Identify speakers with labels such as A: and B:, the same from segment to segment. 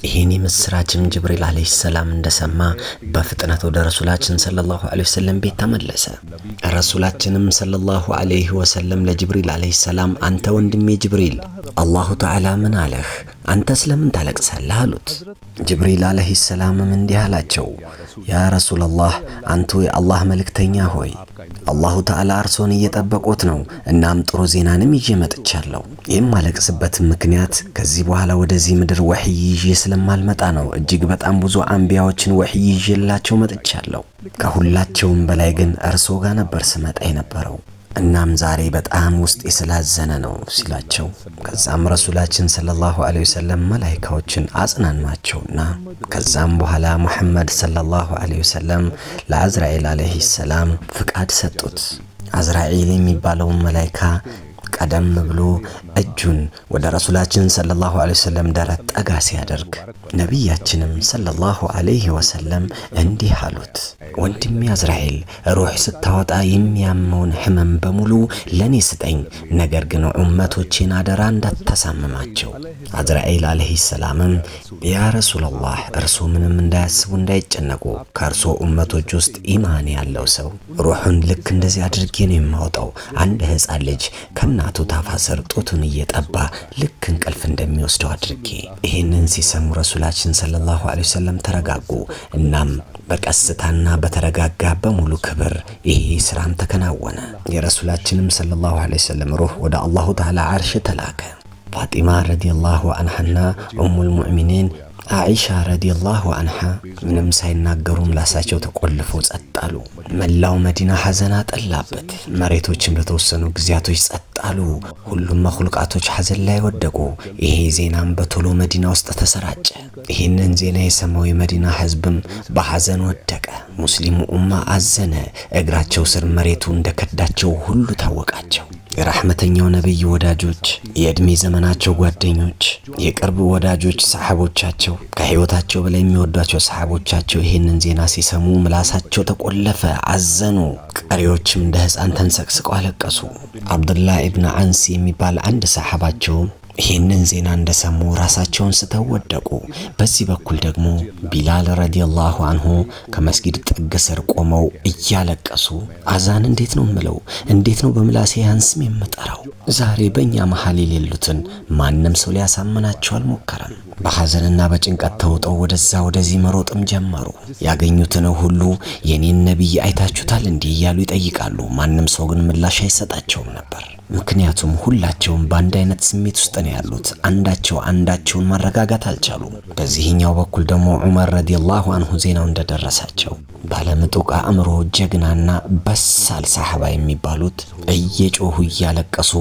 A: ይሄን ምስራችም ጅብሪል አለይሂ ሰላም እንደሰማ በፍጥነት ወደ ረሱላችን ሰለላሁ ዐለይሂ ወሰለም ቤት ተመለሰ። ረሱላችንም ሰለላሁ ዐለይሂ ወሰለም ለጅብሪል አለይሂ ሰላም አንተ ወንድሜ ጅብሪል አላሁ ተዓላ ምን አለህ? አንተ ስለምን ታለቅሳለህ? አሉት። ጅብሪል አለይሂ ሰላምም እንዲህ አላቸው፣ ያ ረሱላህ አንቱ የአላህ መልእክተኛ ሆይ አላሁ ተዓላ እርሶን እየጠበቁት ነው። እናም ጥሩ ዜናንም ይዤ መጥቻለሁ። የማለቅስበት ምክንያት ከዚህ በኋላ ወደዚህ ምድር ወህይ ይዤ ስለማልመጣ ነው። እጅግ በጣም ብዙ አንቢያዎችን ወህይ ይዤላቸው መጥቻለሁ። ከሁላቸውም በላይ ግን እርሶ ጋር ነበር ስመጣ የነበረው። እናም ዛሬ በጣም ውስጤ ስላዘነ ነው ሲላቸው፣ ከዛም ረሱላችን ሰለላሁ ዐለይሂ ወሰለም መላእክቶችን አጽናኗቸውና ከዛም በኋላ ሙሐመድ ሰለላሁ ዐለይሂ ወሰለም ለአዝራኤል አለይሂ ሰላም ፍቃድ ሰጡት። አዝራኤል የሚባለው መላእክት ቀደም ብሎ እጁን ወደ ረሱላችን ሰለላሁ ዐለይሂ ወሰለም ደረት ጠጋ ሲያደርግ ነቢያችንም ሰለላሁ ዐለይሂ ወሰለም እንዲህ አሉት፣ ወንድሜ አዝራኤል ሩህ ስታወጣ የሚያመውን ህመም በሙሉ ለኔ ስጠኝ፣ ነገር ግን ኡመቶቼን አደራ እንዳታሳምማቸው። አዝራኤል አለይሂ ሰላምም ያ ረሱላህ እርሶ ምንም እንዳያስቡ እንዳይጨነቁ፣ ከእርሶ ኡመቶች ውስጥ ኢማን ያለው ሰው ሩሁን ልክ እንደዚህ አድርጌ ነው የማወጣው። አንድ ህፃን ልጅ ከእናቱ ታፋ ስር ጡቱን እየጠባ ልክ እንቅልፍ እንደሚወስደው አድርጌ። ይህንን ሲሰሙ ረሱላችን ሰለላሁ ዐለይሂ ወሰለም ተረጋጉ። እናም በቀስታና በተረጋጋ በሙሉ ክብር ይሄ ስራም ተከናወነ። የረሱላችንም ሰለላሁ ዐለይሂ ወሰለም ሩህ ወደ አላሁ ተዓላ ዓርሽ ተላከ። ፋጢማ ረዲየላሁ አንሃና ኡሙል ሙእሚኒን አይሻ ረዲየላሁ አንሃ ምንም ሳይናገሩ ምላሳቸው ተቆልፎ ጸጥ አሉ። መላው መዲና ሐዘን አጠላበት። መሬቶችን በተወሰኑ ጊዜያቶች ጸጥ አሉ። ሁሉም መخلوቃቶች ሐዘን ላይ ወደቁ። ይሄ ዜናም በቶሎ መዲና ውስጥ ተሰራጨ። ይህንን ዜና የሰማው የመዲና ህዝብም በሐዘን ወደቀ። ሙስሊሙ ኡማ አዘነ። እግራቸው ስር መሬቱ እንደከዳቸው ሁሉ ታወቃቸው። የራህመተኛው ነብይ ወዳጆች፣ የእድሜ ዘመናቸው ጓደኞች፣ የቅርብ ወዳጆች ሰሃቦቻቸው፣ ከህይወታቸው በላይ የሚወዷቸው ሰሃቦቻቸው ይህንን ዜና ሲሰሙ ምላሳቸው ተቆለፈ፣ አዘኑ። ቀሪዎችም እንደ ህፃን ተንሰቅስቀው አለቀሱ። አብዱላህ ኢብኑ አንስ የሚባል አንድ ሰሃባቸው ይህንን ዜና እንደሰሙ ራሳቸውን ስተው ወደቁ። በዚህ በኩል ደግሞ ቢላል ረዲየላሁ አንሁ ከመስጊድ ጥግ ስር ቆመው እያለቀሱ አዛን እንዴት ነው ምለው? እንዴት ነው በምላሴ ያንስም የምጠራው? ዛሬ በእኛ መሃል የሌሉትን ማንም ሰው ሊያሳምናቸው አልሞከረም። በሐዘንና በጭንቀት ተውጠው ወደዛ ወደዚህ መሮጥም ጀመሩ። ያገኙትን ሁሉ የኔን ነብይ አይታችሁታል እንዲህ እያሉ ይጠይቃሉ። ማንም ሰው ግን ምላሽ አይሰጣቸውም ነበር። ምክንያቱም ሁላቸውም በአንድ አይነት ስሜት ውስጥ ነው ያሉት። አንዳቸውን ማረጋጋት አልቻሉም። በዚህኛው በኩል ደግሞ ዑመር ረዲየላሁ አንሁ ዜናው እንደደረሳቸው ባለምጡቅ አእምሮ ጀግናና በሳል ሰሃባ የሚባሉት እየጮሁ እያለቀሱ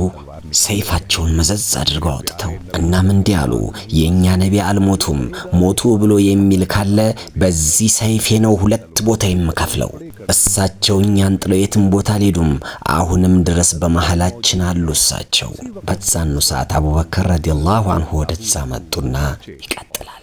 A: ሰይፋቸውን መዘዝ አድርገው አውጥተው እናም እንዲህ አሉ፣ የኛ ነብይ አልሞቱም፣ ሞቱ ብሎ የሚል ካለ በዚህ ሰይፌ ነው 2 ቦታ የምከፍለው። እሳቸው እኛን ጥለው የትም ቦታ አልሄዱም፣ አሁንም ድረስ በመሃላችን አሉ እሳቸው። በዛኑ ሰዓት አቡበከር ረዲየላሁ አንሁ ወደዛ መጡና ይቀጥላል።